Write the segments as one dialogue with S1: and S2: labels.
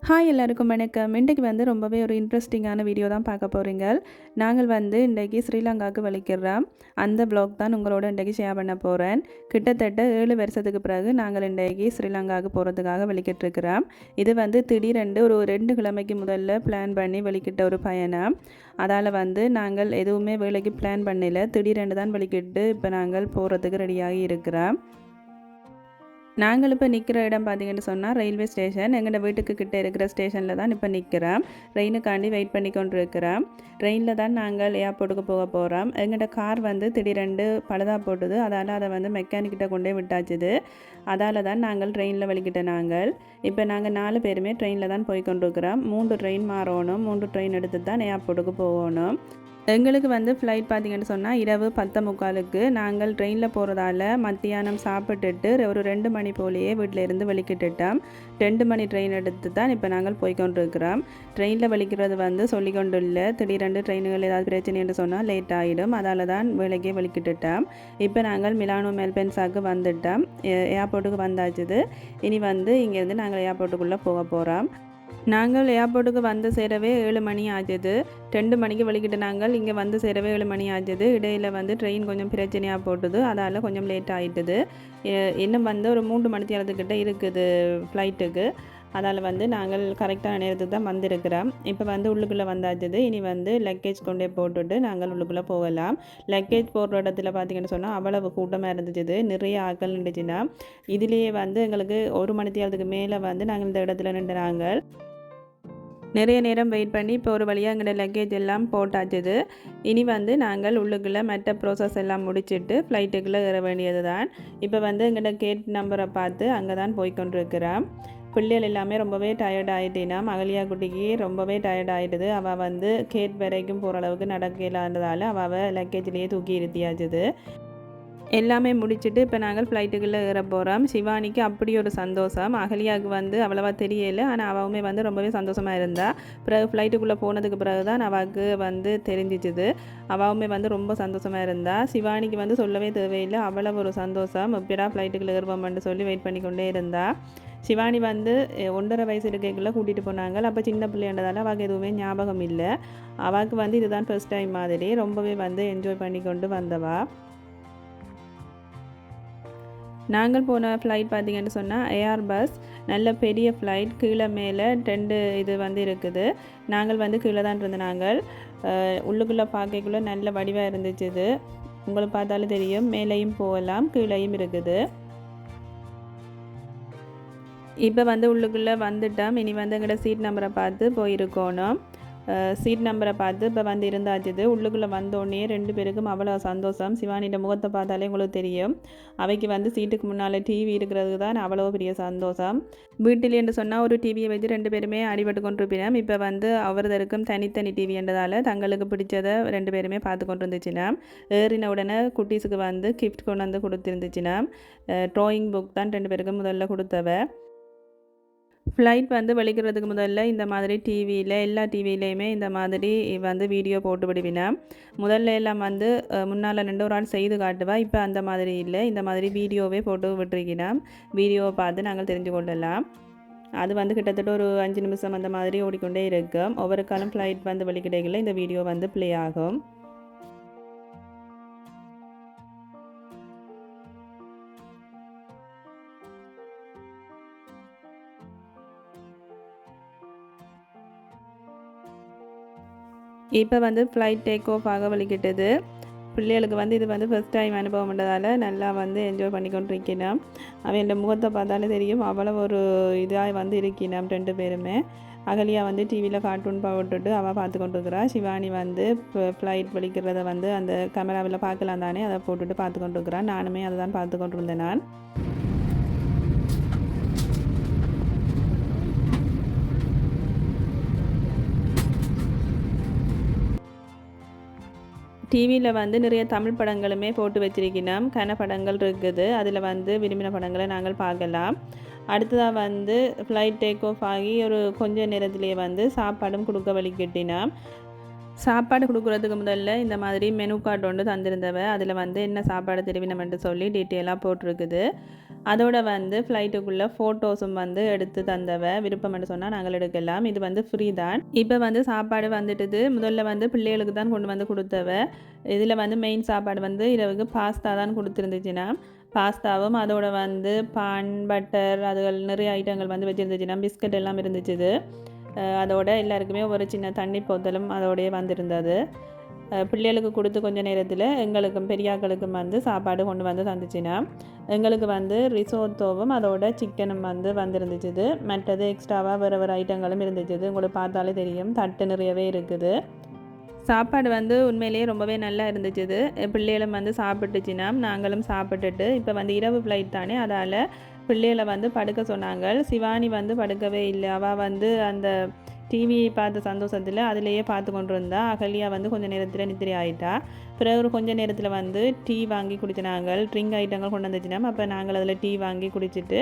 S1: Hi எல்லாருக்கும் வணக்கம். இன்றைக்கு ரொம்பவே ஒரு இன்ட்ரெஸ்டிங்கான வீடியோ தான் பார்க்க போகிறீங்க. நாங்கள் இன்றைக்கு ஸ்ரீலங்காவுக்கு வலிக்கிறோம். அந்த வ்ளாக் தான் உங்களோட இன்றைக்கு ஷேர் பண்ண போகிறேன். கிட்டத்தட்ட 7 வருஷத்துக்கு பிறகு நாங்கள் இன்றைக்கு ஸ்ரீலங்காவுக்கு போகிறதுக்காக வலிக்கிட்டுருக்கிறோம். இது திடீரென்று ஒரு 2 கிழமைக்கு முதல்ல பிளான் பண்ணி வலிக்கிட்ட ஒரு பயணம். அதால் நாங்கள் எதுவுமே வேலைக்கு பிளான் பண்ணல. திடீரென்று தான் வலிக்கிட்டு இப்போ நாங்கள் போகிறதுக்கு ரெடியாகி இருக்கிறோம். நாங்கள் இப்போ நிற்கிற இடம் பார்த்திங்கன்னு சொன்னால் ரயில்வே ஸ்டேஷன். எங்களோட வீட்டுக்கு கிட்டே இருக்கிற ஸ்டேஷனில் தான் இப்போ நிற்கிறோம். ட்ரெயினுக்காண்டி வெயிட் பண்ணி கொண்டு இருக்கிறோம். ட்ரெயினில் தான் நாங்கள் ஏர்போர்ட்டுக்கு போக போகிறோம். எங்களோட கார் திடீரென்று பழுதாக போட்டுது. அதால் அதை மெக்கானிக்கிட்ட கொண்டே விட்டாச்சுது. அதால் தான் நாங்கள் ட்ரெயினில் வலிக்கிட்ட நாங்கள் இப்போ நாங்கள் 4 பேருமே ட்ரெயினில் தான் போய் கொண்டிருக்கிறோம். 3 ட்ரெயின் மாறணும். 3 ட்ரெயின் எடுத்து தான் ஏர்போர்ட்டுக்கு போகணும். எங்களுக்கு ஃப்ளைட் பார்த்திங்கன்னு சொன்னால் இரவு 10:45க்கு. நாங்கள் ட்ரெயினில் போகிறதால மத்தியானம் சாப்பிட்டுட்டு ஒரு 2 மணி போலேயே வீட்டில் இருந்து வலிக்கிட்டுட்டோம். 2 மணி ட்ரெயின் எடுத்து தான் இப்போ நாங்கள் போய்கொண்டிருக்கிறோம். ட்ரெயினில் வலிக்கிறது சொல்லிக்கொண்டு இல்லை. திடீரென்று ட்ரெயினுகள் ஏதாவது பிரச்சனைன்னு சொன்னால் லேட் ஆகிடும். அதால் தான் வேலைக்கே வலிக்கிட்டுட்டோம். இப்போ நாங்கள் மிலானோ மெல்பென்ஸாக்கு வந்துட்டோம். ஏர்போர்ட்டுக்கு வந்தாச்சுது. இனி இங்கேருந்து நாங்கள் ஏர்போர்ட்டுக்குள்ளே போக போகிறோம். நாங்கள் ஏர்போர்ட்டுக்கு சேரவே 7 மணி ஆச்சுது. 2 மணிக்கு வலிக்கிட்டு நாங்கள் இங்கே சேரவே 7 மணி ஆச்சுது. இடையில் ட்ரெயின் கொஞ்சம் பிரச்சனையாக போட்டுது. அதால் கொஞ்சம் லேட் ஆகிட்டுது. இன்னும் ஒரு 3 மணி நேரத்துக்கிட்ட இருக்குது ஃப்ளைட்டுக்கு. அதால் நாங்கள் கரெக்டான நேரத்துக்கு தான் வந்திருக்கிறோம். இப்போ உள்ளுக்குள்ளே வந்தாச்சுது. இனி லக்கேஜ் கொண்டே போட்டுட்டு நாங்கள் உள்ளுக்குள்ளே போகலாம். லக்கேஜ் போடுற இடத்துல பார்த்திங்கன்னு சொன்னால் அவ்வளவு கூட்டமாக இருந்துச்சு. நிறைய ஆக்கள் நின்றுச்சுன்னா இதுலேயே எங்களுக்கு 1 மணி நேரத்துக்கு மேலே நாங்கள் இந்த இடத்துல நின்றுறாங்க. நிறைய நேரம் வெயிட் பண்ணி இப்போ ஒரு வழியாக எங்களோட லக்கேஜ் எல்லாம் போட்டாச்சுது. இனி நாங்கள் உள்ளுக்குள்ளே மற்ற ப்ரோசஸ் எல்லாம் முடிச்சுட்டு ஃப்ளைட்டுக்குள்ளே ஏற வேண்டியது தான். இப்போ எங்களோட கேட் நம்பரை பார்த்து அங்கே தான் போய்கொண்டிருக்கிறோம். பிள்ளைகள் எல்லாமே ரொம்பவே டயர்ட் ஆகிட்டினா அகலியா குட்டிக்கு ரொம்பவே டயர்ட் ஆகிடுது. அவள் கேட் வரைக்கும் போகிற அளவுக்கு நடக்க இல்லாததால் அவள் லக்கேஜ்லேயே தூக்கி இருத்தியாச்சுது. எல்லாமே முடிச்சுட்டு இப்போ நாங்கள் ஃப்ளைட்டுக்குள்ளே ஏற போகிறோம். சிவானிக்கு அப்படி ஒரு சந்தோஷம். அகலியாவுக்கு அவ்வளவா தெரியலை. ஆனால் அவளுமே ரொம்பவே சந்தோஷமாக இருந்தாள். பிறகு ஃப்ளைட்டுக்குள்ளே போனதுக்கு பிறகு தான் அவளுக்கு தெரிஞ்சிச்சுது. அவளுமே ரொம்ப சந்தோஷமாக இருந்தாள். சிவானிக்கு சொல்லவே தேவையில்லை. அவ்வளவு ஒரு சந்தோஷம். எப்படா ஃப்ளைட்டுக்குள்ளே ஏறுவோம்னு சொல்லி வெயிட் பண்ணி கொண்டே இருந்தாள். சிவானி 1.5 வயசு இருக்கைக்குள்ளே கூட்டிகிட்டு போனாங்க. அப்போ சின்ன பிள்ளைன்றதால அவளுக்கு எதுவுமே ஞாபகம் இல்லை. அவளுக்கு இதுதான் ஃபர்ஸ்ட் டைம் மாதிரி ரொம்பவே என்ஜாய் பண்ணி கொண்டு வந்தவா. நாங்கள் போன ஃப்ளைட் பார்த்திங்கன்னு சொன்னால் ஏர் பஸ். நல்ல பெரிய ஃப்ளைட். கீழே மேலே 2 இது இருக்குது. நாங்கள் கீழே தான் இருந்தோம். நாங்கள் உள்ளுக்குள்ளே பார்க்கக்குள்ளே நல்ல வடிவாக இருந்துச்சு. இது உங்களுக்கு பார்த்தாலும் தெரியும். மேலேயும் போகலாம், கீழேயும் இருக்குது. இப்போ உள்ளுக்குள்ளே வந்துட்டோம். இனி எங்களோட சீட் நம்பரை பார்த்து போயிருக்கணும். சீட் நம்பரை பார்த்து இப்போ இருந்தாச்சுது. உள்ளுக்குள்ளே வந்தோடனே 2 பேருக்கும் அவ்வளோ சந்தோஷம். சிவானியோட முகத்தை பார்த்தாலே உங்களுக்கு தெரியும். அவைக்கு சீட்டுக்கு முன்னால் டிவி இருக்கிறது தான் அவ்வளோ பெரிய சந்தோஷம். வீட்டில் என்று சொன்னால் ஒரு டிவியை வச்சு 2 பேருமே அடிபட்டு கொண்டிருப்பினோம். இப்போ அவரதற்கும் தனித்தனி டிவி என்றதால் தங்களுக்கு பிடிச்சதை 2 பேருமே பார்த்து கொண்டு இருந்துச்சுன்னா ஏறின உடனே குட்டீஸுக்கு கிஃப்ட் கொண்டு கொடுத்துருந்துச்சுன்னா ட்ராயிங் புக் தான் 2 பேருக்கும் முதல்ல கொடுத்தவ. ஃப்ளைட் வலிக்கிறதுக்கு முதல்ல இந்த மாதிரி டிவியில் எல்லா டிவிலையுமே இந்த மாதிரி வீடியோ போட்டு விடுவினா. முதல்ல எல்லாம் முன்னால் நின்று ஒரு ஆள் செய்து காட்டுவா. இப்போ அந்த மாதிரி இல்லை. இந்த மாதிரி வீடியோவே போட்டு விட்டுருக்கினா வீடியோவை பார்த்து நாங்கள் தெரிஞ்சு கொள்ளலாம். அது கிட்டத்தட்ட ஒரு 5 நிமிஷம் அந்த மாதிரி ஓடிக்கொண்டே இருக்கும். ஒவ்வொரு காலம் ஃப்ளைட் வலிக்கிடையில் இந்த வீடியோ ப்ளே ஆகும். இப்போ ஃப்ளைட் டேக் ஆஃப் ஆக வலிக்கிட்டது. பிள்ளைகளுக்கு இது ஃபஸ்ட் டைம் அனுபவம் பண்ணுறதால நல்லா என்ஜாய் பண்ணி கொண்டு இருக்கணும். அவன் முகத்தை பார்த்தாலே தெரியும். அவ்வளோ ஒரு இதாக இருக்கணும் 2 பேருமே. அகலியா டிவியில் கார்ட்டூன் போட்டுட்டு அவள் பார்த்து கொண்டு இருக்கிறா. சிவானி ஃப்ளைட் வலிக்கிறத அந்த கேமராவில் பார்க்கலாம் தானே, அதை போட்டுட்டு பார்த்து கொண்டு இருக்கிறான். நானுமே அதை தான் பார்த்து கொண்டு இருந்தேன். நான் டிவியில் நிறைய தமிழ் படங்களுமே போட்டு வச்சிருக்கணும். படங்கள் இருக்குது. அதில் விரும்பின படங்களை நாங்கள் பார்க்கலாம். அடுத்ததாக ஃப்ளைட் டேக் ஆஃப் ஆகி ஒரு கொஞ்ச நேரத்திலேயே சாப்பாடும் கொடுக்க வலிக்கிட்டினா சாப்பாடு கொடுக்குறதுக்கு முதல்ல இந்த மாதிரி மெனு கார்டு ஒன்று தந்திருந்தவ. அதில் வந்து என்ன சாப்பாடு தெரிவினமென்று சொல்லி டீட்டெயிலாக போட்டிருக்குது. அதோட வந்து ஃப்ளைட்டுக்குள்ளே ஃபோட்டோஸும் வந்து எடுத்து தந்தவ. விருப்பம்னு சொன்னால் நாங்கள் எடுக்கலாம். இது வந்து ஃப்ரீ தான். இப்போ வந்து சாப்பாடு வந்துட்டுது. முதல்ல வந்து பிள்ளைகளுக்கு தான் கொண்டு வந்து கொடுத்தவ. இதில் வந்து மெயின் சாப்பாடு வந்து இரவுக்கு பாஸ்தா தான் கொடுத்துருந்துச்சுன்னா, பாஸ்தாவும் அதோட வந்து பான் பட்டர் அதுகள் நிறைய ஐட்டங்கள் வந்து வச்சுருந்துச்சுன்னா, பிஸ்கட் எல்லாம் இருந்துச்சு. அதோட எல்லாருக்குமே ஒரு சின்ன தண்ணி போத்தலும் அதோடய வந்திருந்தது. பிள்ளைகளுக்கு கொடுத்து கொஞ்சம் நேரத்தில் எங்களுக்கும் பெரியாக்களுக்கும் வந்து சாப்பாடு கொண்டு வந்து தந்துச்சுன்னா, எங்களுக்கு வந்து ரிசோத்தோவும் அதோட சிக்கனும் வந்து வந்திருந்துச்சு. மற்றது எக்ஸ்ட்ராவாக வேறு ஐட்டங்களும் இருந்துச்சு. உங்களுக்கு பார்த்தாலே தெரியும், தட்டு நிறையவே இருக்குது. சாப்பாடு வந்து உண்மையிலேயே ரொம்பவே நல்லா இருந்துச்சு. பிள்ளைகளும் வந்து சாப்பிட்டுச்சுன்னா நாங்களும் சாப்பிட்டுட்டு இப்போ வந்து இரவு ஃப்ளைட் தானே, அதால் பிள்ளைகளை வந்து படுக்க சொன்னாங்க. சிவானி வந்து படுக்கவே இல்லை. அவள் வந்து அந்த டிவி பார்த்த சந்தோஷத்தில் அதிலேயே பார்த்து கொண்டு இருந்தா. அகல்யா வந்து கொஞ்சம் நேரத்தில் நித்திரை ஆகிட்டா. பிறகு ஒரு கொஞ்சம் நேரத்தில் வந்து டீ வாங்கி குடிச்சினாங்க. ட்ரிங்க் ஐட்டங்கள் கொண்டு வந்துச்சுன்னா அப்போ நாங்கள் அதில் டீ வாங்கி குடிச்சிட்டு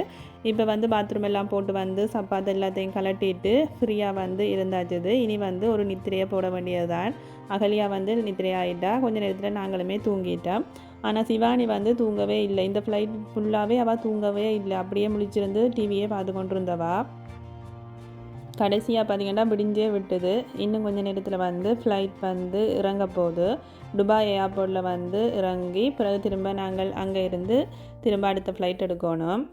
S1: இப்போ வந்து பாத்ரூம் எல்லாம் போட்டு வந்து சப்பாத்து எல்லாத்தையும் கலட்டிட்டு ஃப்ரீயாக வந்து இருந்தாச்சுது. இனி வந்து ஒரு நித்திரையை போட வேண்டியது தான். அகல்யா வந்து நித்திரை ஆகிட்டா. கொஞ்சம் நேரத்தில் நாங்களுமே தூங்கிட்டோம். ஆனால் சிவானி வந்து தூங்கவே இல்லை. இந்த ஃப்ளைட் ஃபுல்லாகவே அவள் தூங்கவே இல்லை. அப்படியே முழிச்சிருந்து டிவியே பார்த்து கொண்டு இருந்தவா. கடைசியாக பார்த்திங்கன்னா விடிஞ்சே விட்டுது. இன்னும் கொஞ்சம் நேரத்தில் வந்து ஃப்ளைட் வந்து இறங்க போகுது. துபாய் ஏர்போர்ட்டில் வந்து இறங்கி பிறகு திரும்ப நாங்கள் அங்கே இருந்து திரும்ப அடுத்த ஃப்ளைட் எடுக்கணும்.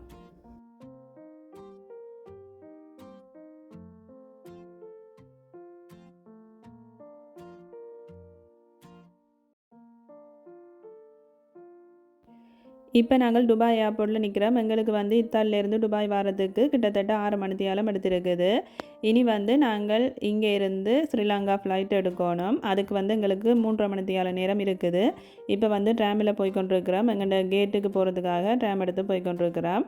S1: இப்போ நாங்கள் துபாய் ஏர்போர்ட்டில் நிற்கிறோம். எங்களுக்கு வந்து இத்தாலியிலேருந்து துபாய் வரதுக்கு கிட்டத்தட்ட 6 மணித்தியாலம் எடுத்திருக்குது. இனி வந்து நாங்கள் இங்கே இருந்து ஸ்ரீலங்கா ஃப்ளைட் எடுக்கணும். அதுக்கு வந்து எங்களுக்கு 3.5 மணித்தியால நேரம் இருக்குது. இப்போ வந்து ட்ராமில் போய்கொண்டிருக்கிறோம். எங்கள்ட கேட்டுக்கு போகிறதுக்காக ட்ராம் எடுத்து போய்கொண்டிருக்கிறோம்.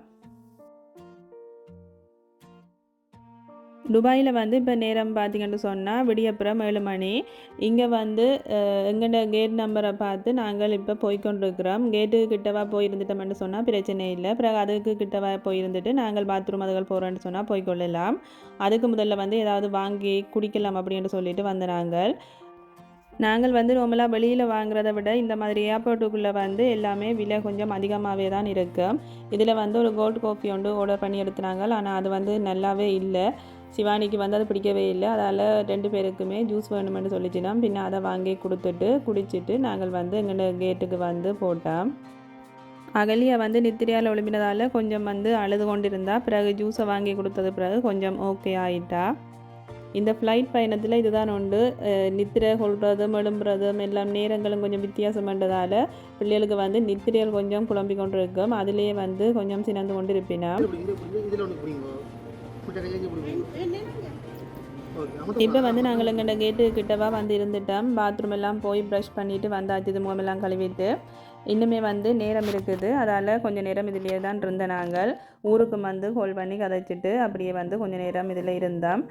S1: துபாயில் வந்து இப்போ நேரம் பார்த்திங்கன்னு சொன்னால் விடியப்புறம் 7 மணி. இங்கே வந்து எங்கள்ட கேட் நம்பரை பார்த்து நாங்கள் இப்போ போய்கொண்டிருக்கிறோம். கேட்டுக்கு கிட்டவா போயிருந்துட்டோம்னு சொன்னால் பிரச்சனை இல்லை. பிறகு அதுக்கு கிட்டவா போயிருந்துட்டு நாங்கள் பாத்ரூம் அதுகள் போகிறோன்னு சொன்னால் போய்கொள்ளலாம். அதுக்கு முதல்ல வந்து ஏதாவது வாங்கி குடிக்கலாம் அப்படின்னு சொல்லிட்டு வந்து நாங்கள் வந்து நார்மலாக வெளியில் வாங்குறத விட இந்த மாதிரி ஏர்போர்ட்டுக்குள்ளே வந்து எல்லாமே விலை கொஞ்சம் அதிகமாகவே தான் இருக்குது. இதில் வந்து ஒரு கோல்டு காஃபி ஒன்று ஆர்டர் பண்ணி எடுத்துனாங்க. ஆனால் அது வந்து நல்லாவே இல்லை. சிவானிக்கு வந்து அது பிடிக்கவே இல்லை. அதால் 2 பேருக்குமே ஜூஸ் வேணுமென்னு சொல்லிச்சுன்னா பின்ன அதை வாங்கி கொடுத்துட்டு குடிச்சிட்டு நாங்கள் வந்து எங்கள் கேட்டுக்கு வந்து போட்டோம். அகலியா வந்து நித்திரையால் ஒளிம்பினதால் கொஞ்சம் வந்து அழுது கொண்டிருந்தா. பிறகு ஜூஸை வாங்கி கொடுத்தது பிறகு கொஞ்சம் ஓகே ஆகிட்டா. இந்த ஃப்ளைட் பயணத்தில் இதுதான் உண்டு. நித்திரை கொள்றதும் எழும்புறதும் எல்லாம் நேரங்களும் கொஞ்சம் வித்தியாசம் பண்ணுறதால பிள்ளைகளுக்கு வந்து நித்திரையில் கொஞ்சம் குழம்பி கொண்டு இருக்கும். அதிலே வந்து கொஞ்சம் சினந்து கொண்டு இருப்பினா. இப்போ வந்து நாங்கள் எங்கள் கேட்டு கிட்டவா வந்து இருந்துட்டோம். பாத்ரூம் எல்லாம் போய் ப்ரஷ் பண்ணிவிட்டு வந்தாச்சு. முகமெல்லாம் கழுவிட்டு இன்னுமே வந்து நேரம் இருக்குது. அதால் கொஞ்சம் நேரம் இதிலே தான் இருந்த நாங்கள் ஊருக்கு வந்து கால் பண்ணி கதைச்சிட்டு அப்படியே வந்து கொஞ்சம் நேரம் இதில் இருந்தோம்.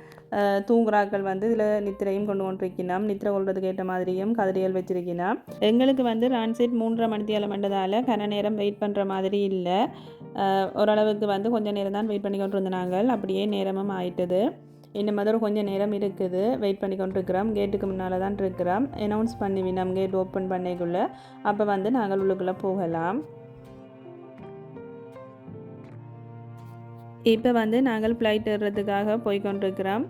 S1: தூங்குறாக்கள் வந்து இதில் நித்திரையும் கொண்டு கொண்டிருக்கணும். நித்திரை கொள்றதுக்கு ஏற்ற மாதிரியும் கதிரியல் வச்சிருக்கணும். எங்களுக்கு வந்து ரான்சீட் 3.5 மணித்தியாலம் பண்ணதால் கன நேரம் வெயிட் பண்ணுற மாதிரி இல்லை. ஓரளவுக்கு வந்து கொஞ்சம் நேரம் தான் வெயிட் பண்ணி கொண்டு இருந்த நாங்கள். அப்படியே நேரமும் ஆயிட்டுது. இன்னும் மாதிரி கொஞ்சம் நேரம் இருக்குது. வெயிட் பண்ணி கொண்டு இருக்கிறோம். கேட்டுக்கு முன்னால் தான் இருக்கிறோம். அனௌன்ஸ் பண்ணிவினோம் கேட் ஓப்பன் பண்ணிக்குள்ளே. அப்போ வந்து நாங்கள் உள்ளுக்குள்ளே போகலாம். இப்போ வந்து நாங்கள் ஃப்ளைட் ஏறுறதுக்காக போய்கொண்டிருக்கிறோம்.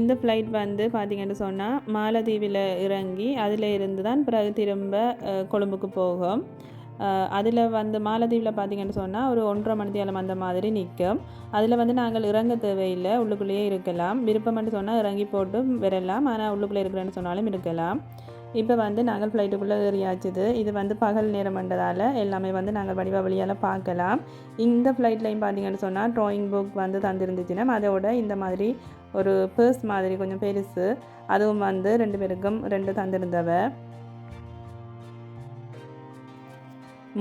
S1: இந்த ஃப்ளைட் வந்து பார்த்திங்கன்னு சொன்னால் மாலத்தீவில் இறங்கி அதில் இருந்து தான் பிறகு திரும்ப கொழும்புக்கு போகும். அதில் வந்து மாலத்தீவில் பார்த்திங்கன்னு சொன்னால் ஒரு 1.5 மணித்தியாலம் அந்த மாதிரி நிற்கும். அதில் வந்து நாங்கள் இறங்க தேவையில்லை. உள்ளுக்குள்ளேயே இருக்கலாம். விருப்பம்னு சொன்னால் இறங்கி போட்டு வரலாம். ஆனால் உள்ளுக்குள்ளே இருக்கிறேன்னு சொன்னாலும் இருக்கலாம். இப்போ வந்து நாங்கள் ஃப்ளைட்டுக்குள்ளே ஏறியாச்சுது. இது வந்து பகல் நேரம் பண்ணுறதால எல்லாமே வந்து நாங்கள் வடிவாவளியால் பார்க்கலாம். இந்த ஃப்ளைட்லையும் பார்த்திங்கன்னு சொன்னால் ட்ராயிங் புக் வந்து தந்துருந்துச்சுன்னா அதோட இந்த மாதிரி ஒரு பர்ஸ் மாதிரி கொஞ்சம் பெருசு அதுவும் வந்து 2 பேருக்கும் 2 தந்திருந்தவ.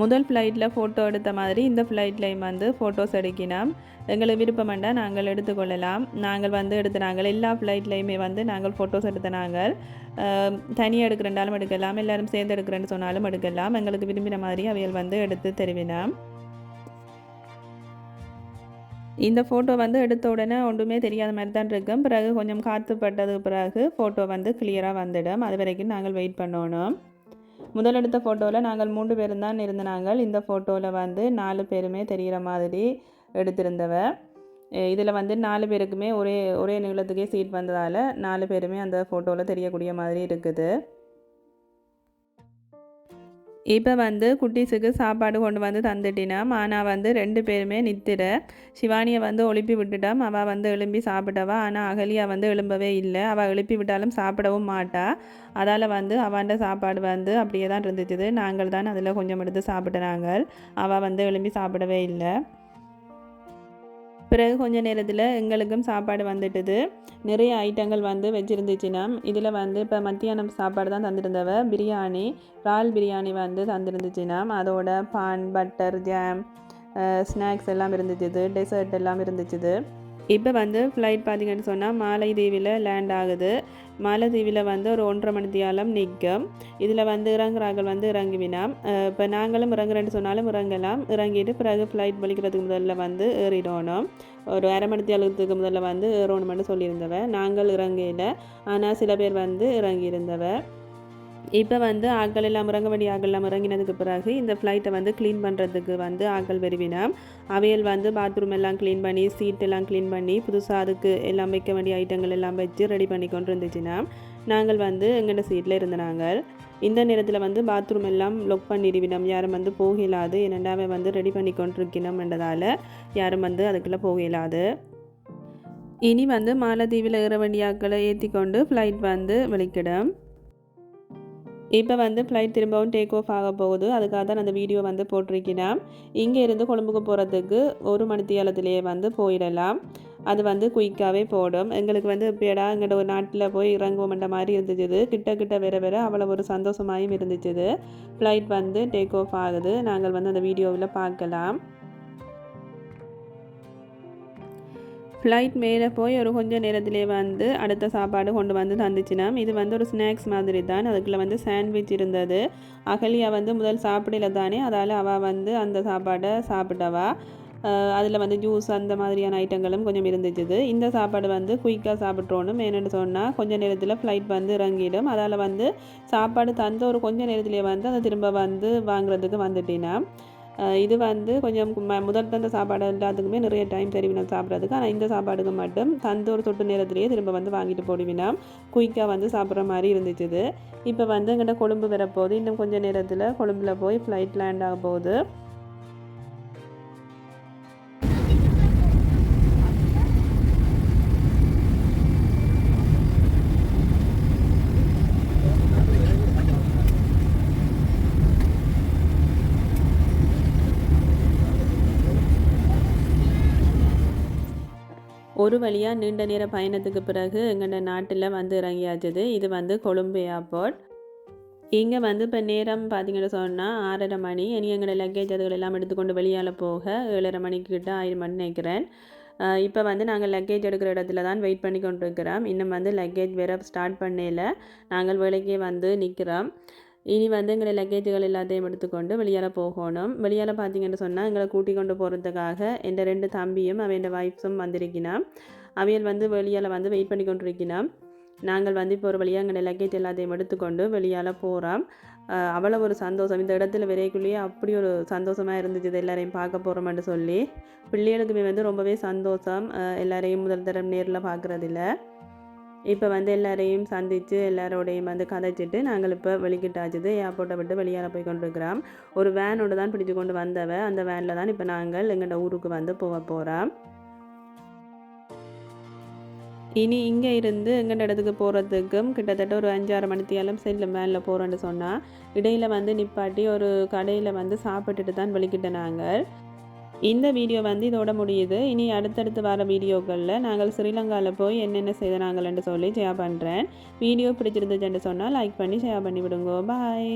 S1: முதல் ஃப்ளைட்டில் ஃபோட்டோ எடுத்த மாதிரி இந்த ஃப்ளைட்லையும் வந்து ஃபோட்டோஸ் எடுக்கினோம். எங்களுக்கு விருப்பமெண்டா நாங்கள் எடுத்துக்கொள்ளலாம். நாங்கள் வந்து எடுத்துனாங்கள். எல்லா ஃப்ளைட்லையுமே வந்து நாங்கள் ஃபோட்டோஸ் எடுத்தனாங்கள். தனியாக எடுக்கிறேன்டாலும் எடுக்கலாம், எல்லோரும் சேர்ந்து எடுக்கிறேன்னு சொன்னாலும் எடுக்கலாம். எங்களுக்கு விரும்பின மாதிரி அவைகள் வந்து எடுத்து தருவினோம். இந்த ஃபோட்டோ வந்து எடுத்த உடனே ஒன்றுமே தெரியாத மாதிரி தான் இருக்கும். பிறகு கொஞ்சம் காற்று பட்டதுக்கு பிறகு ஃபோட்டோ வந்து கிளியராக வந்துடும். அது வரைக்கும் நாங்கள் வெயிட் பண்ணணும். முதல் எடுத்த ஃபோட்டோவில் நாங்கள் 3 பேரும் தான் இருந்தாங்க. இந்த ஃபோட்டோவில் வந்து 4 பேருமே தெரிகிற மாதிரி எடுத்திருந்தவ. இதில் வந்து 4 பேருக்குமே ஒரே ஒரே நீளத்துக்கே சீட் வந்ததால் 4 பேருமே அந்த ஃபோட்டோவில் தெரியக்கூடிய மாதிரி இருக்குது. இப்போ வந்து குட்டீஸுக்கு சாப்பாடு கொண்டு வந்து தந்துட்டினாம். ஆனால் வந்து 2 பேருமே நித்திர. சிவானியை வந்து எழுப்பி விட்டுட்டாம். அவள் வந்து எழும்பி சாப்பிட்டவா. ஆனால் அகலியா வந்து எழும்பவே இல்லை. அவள் எழுப்பி விட்டாலும் சாப்பிடவும் மாட்டா. அதால் வந்து அவன்ட சாப்பாடு வந்து அப்படியே தான் இருந்துச்சு. நாங்கள் தான் அதில் கொஞ்சம் எடுத்து சாப்பிட்றாங்க. அவள் வந்து எழும்பி சாப்பிடவே இல்லை. பிறகு கொஞ்ச நேரத்தில் எங்களுக்கும் சாப்பாடு வந்துட்டுது. நிறைய ஐட்டங்கள் வந்து வச்சுருந்துச்சுன்னா இதில் வந்து இப்போ மத்தியானம் சாப்பாடு தான் தந்துருந்தவ. பிரியாணி, இறால் பிரியாணி வந்து தந்துருந்துச்சுன்னா அதோட பான், பட்டர், ஜாம், ஸ்நாக்ஸ் எல்லாம் இருந்துச்சு, டெசர்ட் எல்லாம் இருந்துச்சு. இப்போ வந்து ஃப்ளைட் பார்த்திங்கன்னு சொன்னால் மாலைதீவில் லேண்ட் ஆகுது. மாலைதீவில் வந்து ஒரு 1.5 மணி தியாலம் நிற்கும். இதில் வந்து இறங்குறார்கள் வந்து இறங்குவினாம். இப்போ நாங்களும் இறங்குறேன்னு சொன்னாலும் இறங்கலாம். இறங்கிட்டு பிறகு ஃப்ளைட் வலிக்கிறதுக்கு முதல்ல வந்து ஏறிடணும். ஒரு 1/2 மணி தியாலத்துக்கு முதல்ல வந்து ஏறணுமென்னு சொல்லியிருந்தவ. நாங்கள் இறங்கையில் ஆனால் சில பேர் வந்து இறங்கியிருந்தவ. இப்போ வந்து ஆட்கள் எல்லாம் இறங்க வேண்டிய ஆட்கள் எல்லாம் இறங்கினதுக்கு பிறகு இந்த ஃப்ளைட்டை வந்து க்ளீன் பண்ணுறதுக்கு வந்து ஆட்கள் வருவினாம். அவையல் வந்து பாத்ரூம் எல்லாம் க்ளீன் பண்ணி, சீட் எல்லாம் க்ளீன் பண்ணி, புதுசாக அதுக்கு எல்லாம் வைக்க வேண்டிய ஐட்டங்கள் எல்லாம் வச்சு ரெடி பண்ணி கொண்டு இருந்துச்சுன்னா நாங்கள் வந்து எங்கள்ட சீட்டில் இருந்தாங்க. இந்த நேரத்தில் வந்து பாத்ரூம் எல்லாம் லொக் பண்ணிடுவினோம். யாரும் வந்து போகலாது. என்னென்னாவே வந்து ரெடி பண்ணி கொண்டிருக்கணும் என்றதால் யாரும் வந்து அதுக்குள்ளே போகலாது. இனி வந்து மாலத்தீவில் ஏற வேண்டிய ஆட்களை ஏற்றி கொண்டு ஃப்ளைட் வந்து வெளிக்கிடும். இப்போ வந்து ஃப்ளைட் திரும்பவும் டேக் ஆஃப் ஆக போகுது. அதுக்காக தான் அந்த வீடியோ வந்து போட்டிருக்கிறேன். இங்கே இருந்து கொழும்புக்கு போகிறதுக்கு 1 மணி தியாலத்திலேயே வந்து போயிடலாம். அது வந்து குயிக்காகவே போடும். எங்களுக்கு வந்து இப்போடா எங்கள்ட ஒரு நாட்டில் போய் இறங்குவோம்ன்ற மாதிரி இருந்துச்சு. கிட்ட வேற அவ்வளோ ஒரு சந்தோஷமாயும் இருந்துச்சு. ஃப்ளைட் வந்து டேக் ஆஃப் ஆகுது. நாங்கள் வந்து அந்த வீடியோவில் பார்க்கலாம். ஃப்ளைட் மேலே போய் ஒரு கொஞ்சம் நேரத்திலே வந்து அடுத்த சாப்பாடு கொண்டு வந்து தந்துச்சுன்னா இது வந்து ஒரு ஸ்நாக்ஸ் மாதிரி தான். அதுக்குள்ளே வந்து சாண்ட்விச் இருந்தது. அகலியா வந்து முதல் சாப்பிடல தானே, அதால் அவள் வந்து அந்த சாப்பாடை சாப்பிட்டவா. அதில் வந்து ஜூஸ் அந்த மாதிரியான ஐட்டங்களும் கொஞ்சம் இருந்துச்சு. இந்த சாப்பாடு வந்து குயிக்காக சாப்பிட்றோணும். என்னென்னு சொன்னால் கொஞ்சம் நேரத்தில் ஃப்ளைட் வந்து இறங்கிடும். அதால் வந்து சாப்பாடு தந்த ஒரு கொஞ்சம் நேரத்திலே வந்து அதை திரும்ப வந்து வாங்குறதுக்கு வந்துட்டினா. இது வந்து கொஞ்சம் முதல் தந்த சாப்பாடு எல்லாத்துக்குமே நிறைய டைம் தெரிவினோம் சாப்பிட்றதுக்கு. ஆனால் இந்த சாப்பாடுக்கு மட்டும் தந்த ஒரு சொட்டு நேரத்திலேயே திரும்ப வந்து வாங்கிட்டு போடுவினா குயிக்காக வந்து சாப்பிட்ற மாதிரி இருந்துச்சு. இப்போ வந்து எங்கிட்ட கொழும்பு வரப்போகுது. இன்னும் கொஞ்சம் நேரத்தில் கொழும்பில் போய் ஃப்ளைட் லேண்ட் ஆக போகுது. ஒரு வழியாக நீண்ட நேர பயணத்துக்கு பிறகு எங்கள் நாட்டில் வந்து இறங்கியாச்சுது. இது வந்து கொழும்பு ஏர்போர்ட். இங்கே வந்து இப்போ நேரம் பார்த்திங்கன்னு சொன்னால் 6:30 மணி. இனி எங்களோட லக்கேஜ் அதுகள் எல்லாம் எடுத்துக்கொண்டு வெளியால் போக 7:30 மணிக்கு கிட்ட ஆயிரமணி நினைக்கிறேன். இப்போ வந்து நாங்கள் லக்கேஜ் எடுக்கிற இடத்துல தான் வெயிட் பண்ணி கொண்டு இருக்கிறோம். இன்னும் வந்து லக்கேஜ் வேறு ஸ்டார்ட் பண்ணல. நாங்கள் வேலைக்கே வந்து நிற்கிறோம். இனி வந்து எங்களை லக்கேஜுகள் எல்லாத்தையும் எடுத்துக்கொண்டு வெளியால் போகணும். வெளியால் பார்த்திங்கன்னு சொன்னால் எங்களை கூட்டிக் கொண்டு போகிறதுக்காக என் 2 தம்பியும் அவன் ஒய்ஃப்ஸும் வந்திருக்கினான். அவையல் வந்து வெளியால் வந்து வெயிட் பண்ணி கொண்டிருக்கினான். நாங்கள் வந்து இப்போ ஒரு வழியாக எங்களை லக்கேஜ் எல்லாத்தையும் எடுத்துக்கொண்டு வெளியால் போகிறோம். அவ்வளோ ஒரு சந்தோஷம். இந்த இடத்துல விரைக்குள்ளேயே அப்படி ஒரு சந்தோஷமாக இருந்துச்சு எல்லாரையும் பார்க்க போகிறோம்னு சொல்லி. பிள்ளைகளுக்குமே வந்து ரொம்பவே சந்தோஷம். எல்லாரையும் முதல் தரம் நேரில் பார்க்குறதில்ல. இப்போ வந்து எல்லாரையும் சந்தித்து எல்லாரோடையும் வந்து கதைச்சிட்டு நாங்கள் இப்போ வெளிக்கிட்டாச்சுது. ஏர்போர்ட்டை விட்டு வெளியால் போய் கொண்டிருக்கிறோம். ஒரு வேனோடு தான் பிடிச்சு கொண்டு வந்தவ. அந்த வேனில் தான் இப்போ நாங்கள் எங்களோட ஊருக்கு வந்து போகிறோம். இனி இங்கே இருந்து எங்கள்ட இடத்துக்கு போகிறதுக்கும் கிட்டத்தட்ட ஒரு 5-6 மணித்தியாலும் செல்லும் வேனில் போகிறோன்னு சொன்னால் இடையில் வந்து நிப்பாட்டி ஒரு கடையில் வந்து சாப்பிட்டுட்டு தான் வெளிக்கிட்டோம் நாங்கள். இந்த வீடியோ வந்து இதோட முடியுது. இனி அடுத்தடுத்து வர வீடியோக்களில் நாங்கள் ஸ்ரீலங்காவில் போய் என்னென்ன செய்தாங்கள்னு சொல்லி ஷேர் பண்ணுறேன். வீடியோ பிடிச்சிருந்துச்சுன்னு சொன்னால் லைக் பண்ணி ஷேர் பண்ணி விடுங்க. பாய்.